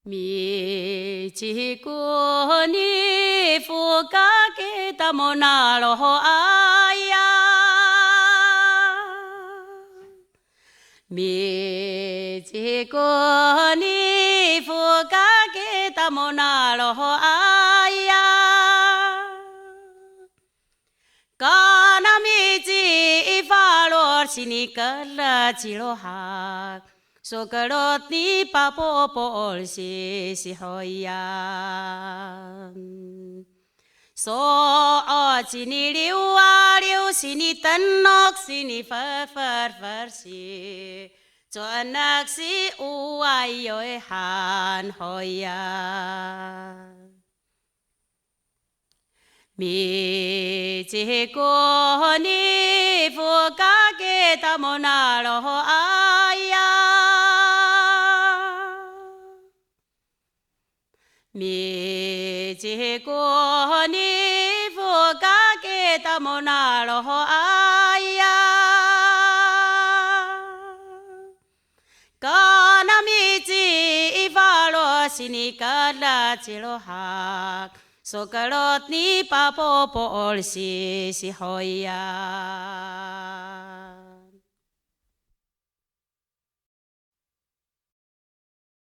mi chỉ cô ni phu ca ke tamo na lo aya mi chỉ cô ni phu ca ke tamo na lo aya kana mi chỉ pha lo sini kala chỉ lo ha so karot ni papo pol si hoya so o sini liu sini tanok sini far si cho anak si uai oi han hoya mi chỉ cô ni phu ca ke tamo na lo aya mi chỉ cô ni phu ca ke tamo na lo aya kana mi chỉ pha lo sini kala chỉ lo ha so karot ni papo pol si hoya